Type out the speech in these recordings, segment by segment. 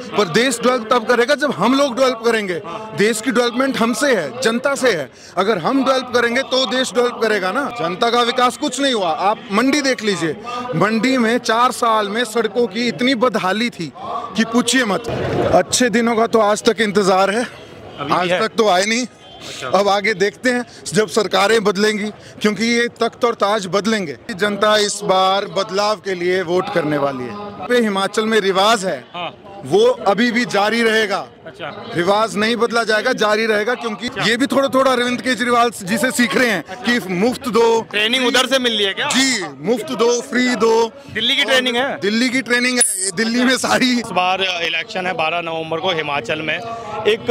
पर देश डेवलप तब करेगा जब हम लोग डेवलप करेंगे। देश की डेवलपमेंट हमसे है, जनता से है। अगर हम डेवलप करेंगे तो देश डेवलप करेगा ना। जनता का विकास कुछ नहीं हुआ। आप मंडी देख लीजिए, मंडी में 4 साल में सड़कों की इतनी बदहाली थी कि पूछिए मत। अच्छे दिनों का तो आज तक इंतजार है, आज तक तो आए नहीं। अब आगे देखते हैं जब सरकारें बदलेंगी, क्योंकि ये तख्त और ताज बदलेंगे। जनता इस बार बदलाव के लिए वोट करने वाली है। पे हिमाचल में रिवाज है, वो अभी भी जारी रहेगा। रिवाज नहीं बदला जाएगा, जारी रहेगा, क्योंकि ये भी थोड़ा थोड़ा अरविंद केजरीवाल जी से सीख रहे हैं कि मुफ्त दो। ट्रेनिंग उधर से मिल रही है क्या? जी, मुफ्त दो, फ्री दो। दिल्ली की ट्रेनिंग है, दिल्ली की ट्रेनिंग है, ये दिल्ली में सारी। इस बार इलेक्शन है 12 नवंबर को हिमाचल में। एक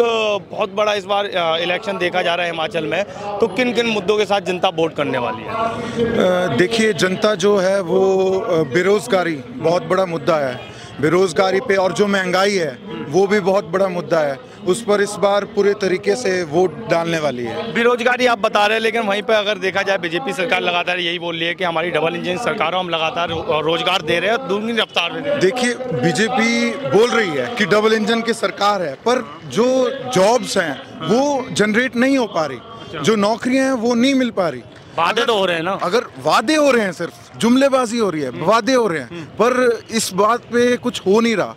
बहुत बड़ा इस बार इलेक्शन देखा जा रहा है हिमाचल में, तो किन किन मुद्दों के साथ जनता वोट करने वाली है? देखिए, जनता जो है वो बेरोजगारी बहुत बड़ा मुद्दा है। बेरोजगारी पे और जो महंगाई है वो भी बहुत बड़ा मुद्दा है। उस पर इस बार पूरे तरीके से वोट डालने वाली है। बेरोजगारी आप बता रहे हैं, लेकिन वहीं पर अगर देखा जाए बीजेपी सरकार लगातार यही बोल रही है कि हमारी डबल इंजन सरकार, हम लगातार रोजगार दे रहे हैं, दुगनी रफ्तार में। देखिए, बीजेपी बोल रही है कि डबल इंजन की सरकार है, पर जो जॉब्स हैं वो जनरेट नहीं हो पा रही, जो नौकरियां हैं वो नहीं मिल पा रही। वादे तो हो रहे हैं ना। अगर वादे हो रहे हैं, सिर्फ जुमलेबाजी हो रही है, वादे हो रहे हैं, पर इस बात पे कुछ हो नहीं रहा।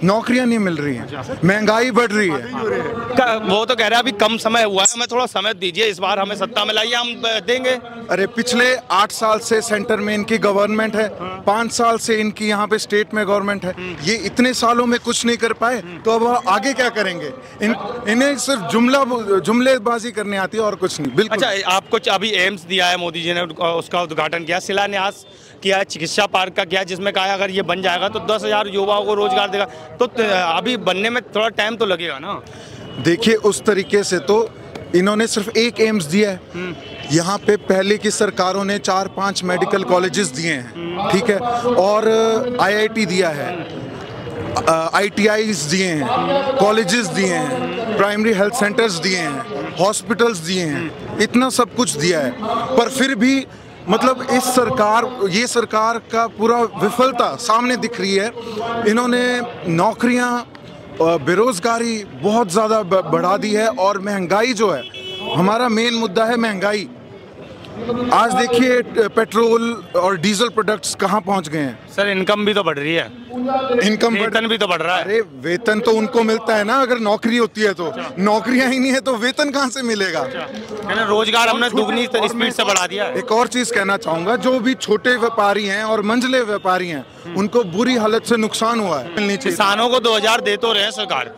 नौकरियां नहीं मिल रही हैं, महंगाई बढ़ रही है। वो तो कह रहा है अभी कम समय हुआ है, हमें थोड़ा समय दीजिए, इस बार हमें सत्ता में लाइए, हम देंगे। अरे पिछले 8 साल से सेंटर में इनकी गवर्नमेंट है, 5 साल से इनकी यहाँ पे स्टेट में गवर्नमेंट है। ये इतने सालों में कुछ नहीं कर पाए, तो अब आगे क्या करेंगे? इन्हें सिर्फ जुमलेबाजी करने आती है और कुछ नहीं। बिल्कुल। अच्छा, आपको अभी एम्स दिया है मोदी जी ने, उसका उद्घाटन किया, शिलान्यास किया, चिकित्सा पार्क का किया, जिसमें कहा अगर ये बन जाएगा तो 10,000 युवाओं को रोजगार देगा। तो अभी बनने में थोड़ा टाइम तो लगेगा ना। देखिए, उस तरीके से तो इन्होंने सिर्फ एक एम्स दिया है। यहाँ पे पहले की सरकारों ने 4-5 मेडिकल कॉलेजेस दिए हैं, ठीक है, और IIT दिया है, ITIs दिए हैं, कॉलेजेस दिए हैं, प्राइमरी हेल्थ सेंटर्स दिए हैं, हॉस्पिटल्स दिए हैं, इतना सब कुछ दिया है। पर फिर भी मतलब ये सरकार का पूरा विफलता सामने दिख रही है। इन्होंने नौकरियां, बेरोजगारी बहुत ज़्यादा बढ़ा दी है, और महंगाई जो है, हमारा मेन मुद्दा है महंगाई। आज देखिए पेट्रोल और डीजल प्रोडक्ट्स कहाँ पहुँच गए हैं। सर, इनकम भी तो बढ़ रही है, वेतन भी तो बढ़ रहा है। अरे वेतन तो उनको मिलता है ना, अगर नौकरी होती है तो। नौकरियां ही नहीं है तो वेतन कहाँ से मिलेगा? रोजगार हमने दुगनी स्पीड से बढ़ा दिया है। एक और चीज कहना चाहूंगा, जो भी छोटे व्यापारी हैं और मंझले व्यापारी हैं, उनको बुरी हालत से नुकसान हुआ है। किसानों को 2,000 दे तो रहे हैं सरकार।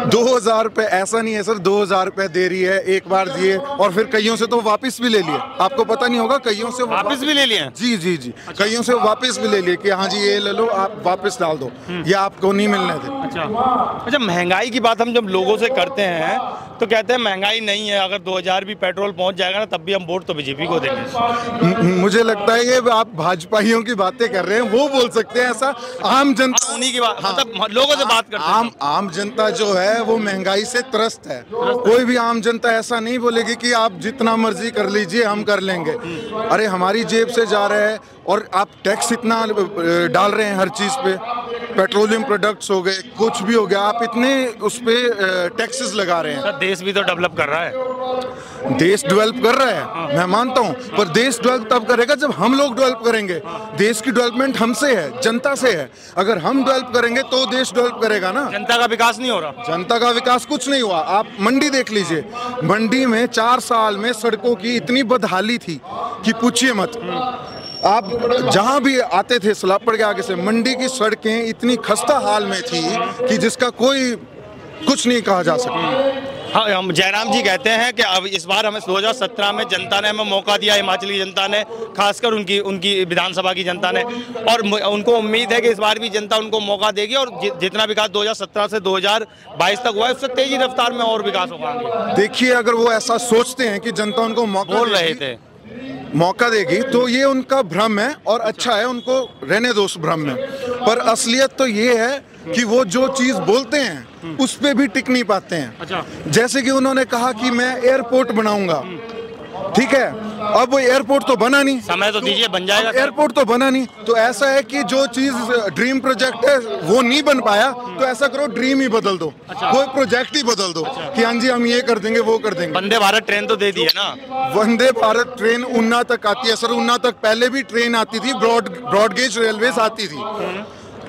2,000 रुपए ऐसा नहीं है सर, 2,000 रुपए दे रही है, एक बार दिए और फिर कईयों से तो वापस भी ले लिए। आपको पता नहीं होगा, कईयों से वापस भी ले लिए। जी जी जी। अच्छा। कईयों से वापस भी ले लिए कि हाँ जी ये ले लो, आप वापस डाल दो, ये आपको नहीं मिलने दे। अच्छा, महंगाई की बात हम जब लोगों से करते हैं तो कहते हैं महंगाई नहीं है, अगर 2,000 भी पेट्रोल पहुंच जाएगा ना, तब भी हम वोट तो बीजेपी को देंगे। मुझे लगता है ये आप भाजपाइयों की बातें कर रहे हैं, वो बोल सकते हैं ऐसा। आम जनता उन्हीं की बात, मतलब लोगों से बात करते हैं। आम जनता जो है वो महंगाई से त्रस्त है। कोई भी आम जनता ऐसा नहीं बोलेगी कि आप जितना मर्जी कर लीजिए, हम कर लेंगे। अरे हमारी जेब से जा रहा है, और आप टैक्स इतना डाल रहे हैं हर चीज पे, पेट्रोलियम प्रोडक्ट्स हो गए, कुछ भी हो गया, आप इतने उस पे टैक्सेस लगा रहे हैं। देश भी तो डेवलप कर रहा है। देश डेवलप कर रहा है, मैं मानता हूँ, पर देश डेवलप तब करेगा जब हम लोग डेवलप करेंगे। देश की डेवलपमेंट हमसे है, जनता से है। अगर हम डेवलप करेंगे तो देश डेवलप करेगा ना। जनता का विकास नहीं हो रहा। जनता का विकास कुछ नहीं हुआ। आप मंडी देख लीजिए, मंडी में 4 साल में सड़कों की इतनी बदहाली थी कि पूछिए मत। आप जहां भी आते थे सलापड़ के आगे से, मंडी की सड़कें इतनी खस्ता हाल में थी कि जिसका कोई कुछ नहीं कहा जा सकता। हाँ, हम जयराम जी कहते हैं कि अब इस बार हमें 2017 में जनता ने हमें मौका दिया, हिमाचली जनता ने, खासकर उनकी विधानसभा की जनता ने, और उनको उम्मीद है कि इस बार भी जनता उनको मौका देगी, और जितना विकास 2017 से 2022 तक हुआ है, उससे तेजी रफ्तार में और विकास होगा। देखिए, अगर वो ऐसा सोचते हैं कि जनता उनको मौका बोल रहे थे मौका देगी, तो ये उनका भ्रम है, और अच्छा है, उनको रहने दो उस भ्रम में। पर असलियत तो ये है कि वो जो चीज बोलते हैं उस पे भी टिक नहीं पाते हैं। अच्छा। जैसे कि उन्होंने कहा कि मैं एयरपोर्ट बनाऊंगा, ठीक है, अब वो एयरपोर्ट तो बना नहीं, समय तो दीजिए, बन जाएगा। एयरपोर्ट तो बना नहीं, तो ऐसा है कि जो चीज ड्रीम प्रोजेक्ट है वो नहीं बन पाया, तो ऐसा करो ड्रीम ही बदल दो, कोई प्रोजेक्ट ही बदल दो कि हाँ जी हम ये कर देंगे वो कर देंगे। वंदे भारत ट्रेन तो दे दी है ना। वंदे भारत ट्रेन उन्ना तक आती है सर, उन्ना तक पहले भी ट्रेन आती थी, ब्रॉडगेज रेलवेज आती थी।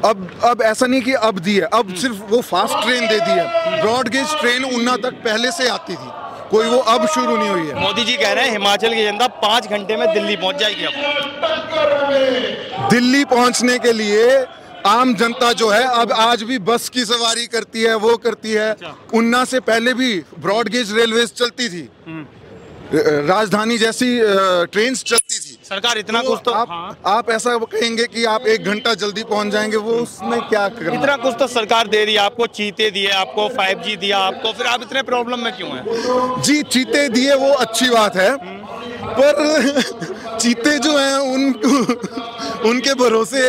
अब ऐसा नहीं कि अब दी है, अब सिर्फ वो फास्ट ट्रेन दे दी है। ब्रॉडगेज ट्रेन उन्ना तक पहले से आती थी, कोई वो अब शुरू नहीं हुई है। मोदी जी कह रहे हैं हिमाचल की जनता 5 घंटे में दिल्ली पहुंच जाएगी। अब दिल्ली पहुंचने के लिए आम जनता जो है अब आज भी बस की सवारी करती है, वो करती है। उन्ना से पहले भी ब्रॉडगेज रेलवेज चलती थी, राजधानी जैसी ट्रेन चलती थी। सरकार इतना कुछ तो आप ऐसा कहेंगे कि आप 1 घंटा जल्दी पहुंच जाएंगे, वो उसमें क्या करना? इतना कुछ तो सरकार दे रही है आपको, चीते दिए आपको, 5G दिया आपको, फिर आप इतने प्रॉब्लम में क्यों हैं? जी चीते दिए वो अच्छी बात है, पर चीते जो हैं उनके भरोसे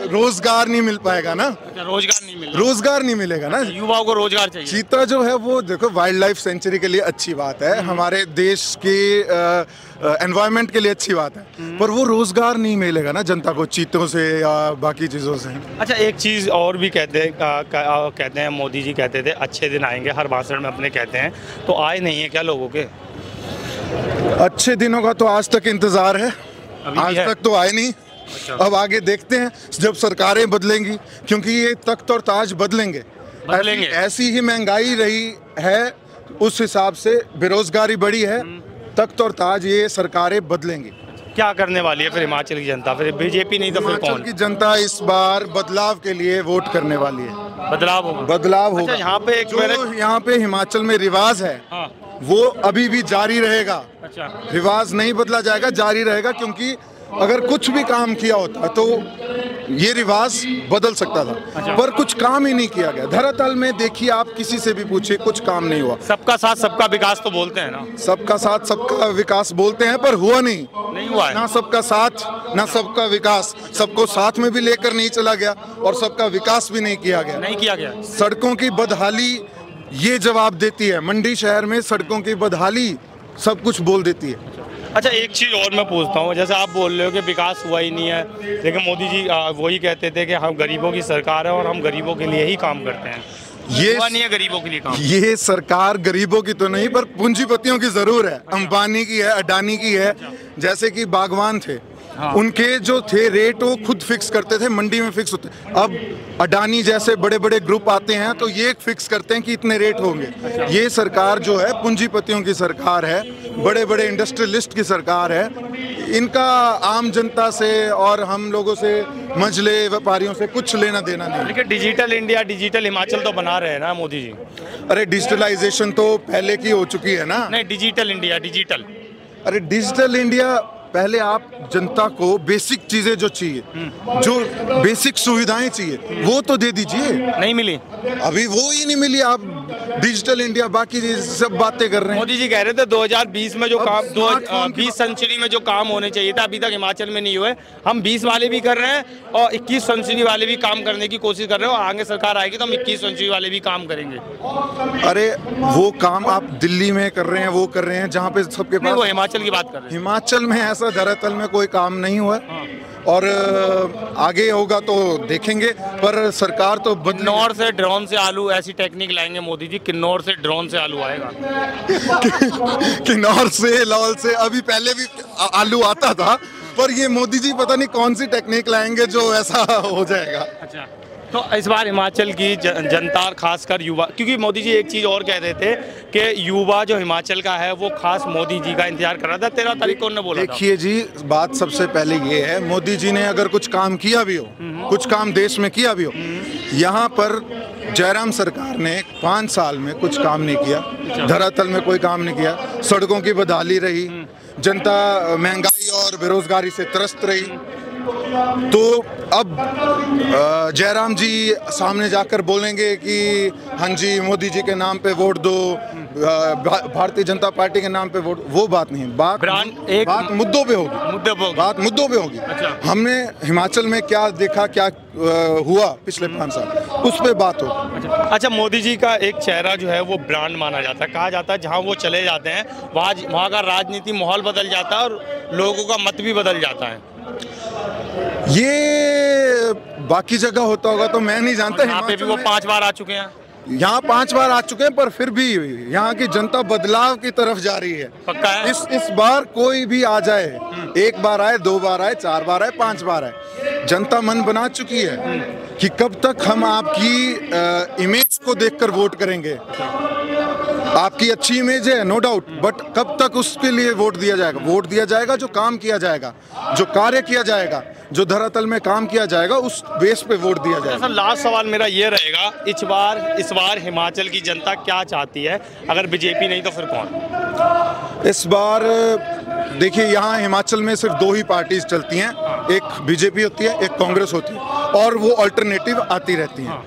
रोजगार नहीं मिल पाएगा ना। रोजगार नहीं मिलेगा ना, युवाओं को रोजगार चाहिए। चीता जो है वो देखो वाइल्ड लाइफ सेंचुरी के लिए अच्छी बात है, हमारे देश के एनवायरनमेंट के लिए अच्छी बात है, पर वो रोजगार नहीं मिलेगा ना जनता को चीतों से या बाकी चीजों से। अच्छा, एक चीज और भी कहते हैं मोदी जी कहते थे अच्छे दिन आएंगे, हर भाषण में अपने कहते हैं, तो आए नहीं है क्या लोगों के? अच्छे दिनों का तो आज तक इंतजार है, आज तक तो आए नहीं। अच्छा। अब आगे देखते हैं जब सरकारें बदलेंगी, क्योंकि ये तख्त और ताज बदलेंगे। ऐसी ही महंगाई रही है, उस हिसाब से बेरोजगारी बढ़ी है, तख्त और ताज ये सरकारें बदलेंगी। क्या करने वाली है फिर हिमाचल की जनता? फिर बीजेपी नहीं तो फिर कौन? हिमाचल की जनता इस बार बदलाव के लिए वोट करने वाली है। बदलाव होगा। अच्छा, यहाँ पे यहाँ पे हिमाचल में रिवाज है, हाँ। वो अभी भी जारी रहेगा। अच्छा, रिवाज नहीं बदला जाएगा, जारी रहेगा, क्योंकि अगर कुछ भी काम किया होता तो ये रिवाज बदल सकता था। अच्छा। पर कुछ काम ही नहीं किया गया। धरातल में देखिए, आप किसी से भी पूछिए, कुछ काम नहीं हुआ। सबका साथ सबका विकास तो बोलते हैं ना, सबका साथ सबका विकास बोलते हैं, पर हुआ नहीं हुआ है। ना सबका साथ ना सबका विकास, सबको साथ में भी लेकर नहीं चला गया और सबका विकास भी नहीं किया गया। सड़कों की बदहाली ये जवाब देती है, मंडी शहर में सड़कों की बदहाली सब कुछ बोल देती है। अच्छा, एक चीज़ और मैं पूछता हूँ, जैसे आप बोल रहे हो कि विकास हुआ ही नहीं है, लेकिन मोदी जी वही कहते थे कि हम गरीबों की सरकार है और हम गरीबों के लिए ही काम करते हैं। ये हुआ नहीं है गरीबों के लिए काम। ये सरकार गरीबों की तो नहीं, पर पूंजीपतियों की जरूर है। अंबानी की है, अडानी की है। जैसे कि बागवान थे, हाँ। उनके जो थे रेट वो खुद फिक्स करते थे, मंडी में फिक्स होते। अब अडानी जैसे बड़े बड़े ग्रुप आते हैं तो ये फिक्स करते हैं कि इतने रेट होंगे। ये सरकार जो है पूंजीपतियों की सरकार है, बड़े बड़े इंडस्ट्रियलिस्ट की सरकार है। इनका आम जनता से और हम लोगों से, मझले व्यापारियों से कुछ लेना देना नहीं। लेकिन डिजिटल इंडिया, डिजिटल हिमाचल तो बना रहे हैं ना मोदी जी। अरे डिजिटलाइजेशन तो पहले की हो चुकी है ना। नहीं, डिजिटल इंडिया, डिजिटल। अरे डिजिटल इंडिया, पहले आप जनता को बेसिक चीजें जो चाहिए, जो बेसिक सुविधाएं चाहिए, वो तो दे दीजिए। नहीं मिली, अभी वो ही नहीं मिली। आप डिजिटल इंडिया बाकी सब बातें कर रहे हैं। मोदी जी कह रहे थे 2020 में जो काम, 20 सेंचुरी में जो काम होने चाहिए था अभी तक हिमाचल में नहीं हुए। हम 20 वाले भी कर रहे हैं और 21 सेंचुरी वाले भी काम करने की कोशिश कर रहे हैं, और आगे सरकार आएगी तो हम 21 सेंचुरी वाले भी काम करेंगे। अरे वो काम आप दिल्ली में कर रहे हैं, वो कर रहे हैं जहाँ पे सबके पास। वो हिमाचल की बात कर रहे हैं। हिमाचल में ऐसा धरातल में कोई काम नहीं हुआ, और आगे होगा तो देखेंगे, पर सरकार तो किन्नौर से ड्रोन से आलू, ऐसी टेक्निक लाएंगे मोदी जी। किन्नौर से ड्रोन से आलू आएगा। किन्नौर से, लाहौल से अभी पहले भी आलू आता था, पर ये मोदी जी पता नहीं कौन सी टेक्निक लाएंगे जो ऐसा हो जाएगा। अच्छा, तो इस बार हिमाचल की जनता, खासकर युवा, क्योंकि मोदी जी एक चीज़ और कह रहे थे कि युवा जो हिमाचल का है वो खास मोदी जी का इंतजार कर रहा था। 13 तारीख को उन्होंने बोला। देखिए जी, बात सबसे पहले ये है, मोदी जी ने अगर कुछ काम किया भी हो, कुछ काम देश में किया भी हो, यहाँ पर जयराम सरकार ने 5 साल में कुछ काम नहीं किया। धरातल में कोई काम नहीं किया। सड़कों की बदहाली रही, जनता महंगाई और बेरोजगारी से त्रस्त रही। तो अब जयराम जी सामने जाकर बोलेंगे कि हाँ जी मोदी जी के नाम पे वोट दो, भारतीय जनता पार्टी के नाम पे वोट, वो बात नहीं, बात मुद्दों पे होगी, बात मुद्दों पे होगी। अच्छा। हमने हिमाचल में क्या देखा, क्या हुआ पिछले 5 साल, उस पे बात हो। अच्छा, मोदी जी का एक चेहरा जो है वो ब्रांड माना जाता है, कहा जाता है जहाँ वो चले जाते हैं वहाँ का राजनीति माहौल बदल जाता है और लोगों का मत भी बदल जाता है। ये बाकी जगह होता होगा तो मैं नहीं जानता। यहाँ पे भी वो 5 बार आ चुके हैं, यहाँ 5 बार आ चुके हैं, पर फिर भी यहाँ की जनता बदलाव की तरफ जा रही है। पक्का है? इस बार कोई भी आ जाए, 1 बार आए, 2 बार आए, 4 बार आए, 5 बार आए, जनता मन बना चुकी है कि कब तक हम आपकी इमेज को देखकर वोट करेंगे। आपकी अच्छी इमेज है नो डाउट, बट कब तक उसके लिए वोट दिया जाएगा? वोट दिया जाएगा जो काम किया जाएगा, जो कार्य किया जाएगा, जो धरातल में काम किया जाएगा, उस बेस पे वोट दिया जाएगा। लास्ट सवाल मेरा ये रहेगा, इस बार हिमाचल की जनता क्या चाहती है? अगर बीजेपी नहीं तो फिर कौन? इस बार देखिए, यहाँ हिमाचल में सिर्फ 2 ही पार्टीज चलती हैं, एक बीजेपी होती है, एक कांग्रेस होती है, और वो अल्टरनेटिव आती रहती हैं।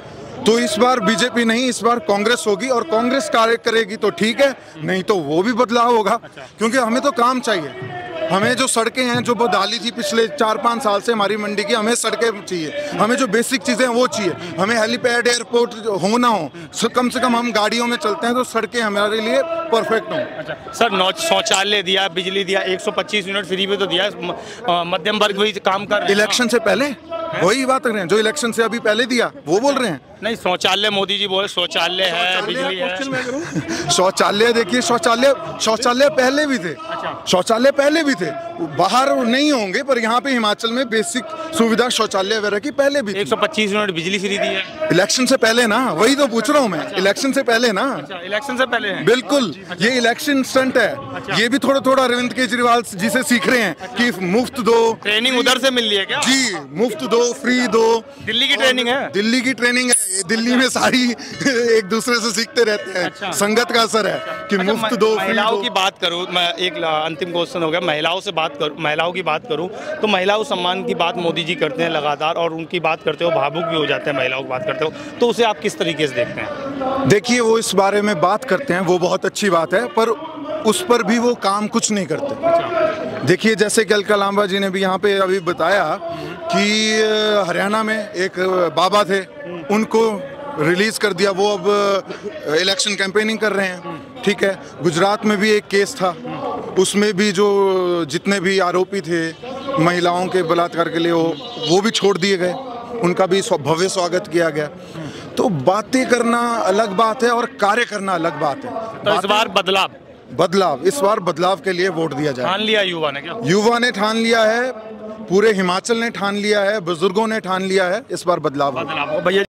तो इस बार बीजेपी नहीं, इस बार कांग्रेस होगी, और कांग्रेस कार्य करेगी तो ठीक है, नहीं तो वो भी बदलाव होगा। क्योंकि हमें तो काम चाहिए, हमें जो सड़कें हैं जो बदहाली थी पिछले 4-5 साल से हमारी मंडी की, हमें सड़कें चाहिए, हमें जो बेसिक चीज़ें हैं वो चाहिए, हमें हेलीपैड एयरपोर्ट हो ना हो, कम से कम हम गाड़ियों में चलते हैं तो सड़कें हमारे लिए परफेक्ट हों। अच्छा सर, शौचालय दिया, बिजली दिया, 125 यूनिट फ्री में तो दिया, मध्यम वर्ग भी काम कर रहे हैं। इलेक्शन से पहले वही बात कर रहे हैं, जो इलेक्शन से अभी पहले दिया वो बोल रहे हैं। नहीं, शौचालय मोदी जी बोले शौचालय है, बिजली है। शौचालय देखिए, शौचालय पहले भी थे। अच्छा। शौचालय पहले भी थे, बाहर नहीं होंगे, पर यहाँ पे हिमाचल में बेसिक सुविधा शौचालय वगैरह की पहले भी 125 यूनिट बिजली फ्री दी है। इलेक्शन से पहले ना, वही तो पूछ रहा हूँ मैं। इलेक्शन से पहले ना। इलेक्शन से पहले है। बिल्कुल। ये इलेक्शन स्टंट है। ये भी थोड़ा थोड़ा अरविंद केजरीवाल जी से सीख रहे हैं कि मुफ्त दो, ट्रेनिंग उधर से मिल रही है क्या? जी, मुफ्त दो, फ्री दो। दिल्ली की ट्रेनिंग है, दिल्ली की ट्रेनिंग है। दिल्ली में सारी एक दूसरे से सीखते रहते हैं। अच्छा। संगत का असर है कि मुफ्त दो, महिलाओं की बात करूं, मैं एक अंतिम क्वेश्चन हो गया, महिलाओं की बात करूं तो महिलाओं सम्मान की बात मोदी जी करते हैं लगातार, और उनकी बात करते हो भावुक भी हो जाते हैं, महिलाओं की बात करते हो तो उसे आप किस तरीके से देखते हैं? देखिए, वो इस बारे में बात करते हैं, वो बहुत अच्छी बात है, पर उस पर भी वो काम कुछ नहीं करते। देखिए, जैसे कि अलका लांबा जी ने भी यहाँ पे अभी बताया कि हरियाणा में एक बाबा थे, उनको रिलीज कर दिया, वो अब इलेक्शन कैंपेनिंग कर रहे हैं। ठीक है। गुजरात में भी एक केस था, उसमें भी जो जितने भी आरोपी थे महिलाओं के बलात्कार के लिए, वो भी छोड़ दिए गए, उनका भी भव्य स्वागत किया गया। तो बातें करना अलग बात है और कार्य करना अलग बात है। तो इस बार इस बार बदलाव के लिए वोट दिया जाए। ठान लिया युवा ने क्या? युवा ने ठान लिया है, पूरे हिमाचल ने ठान लिया है, बुजुर्गों ने ठान लिया है, इस बार बदलाव भैया।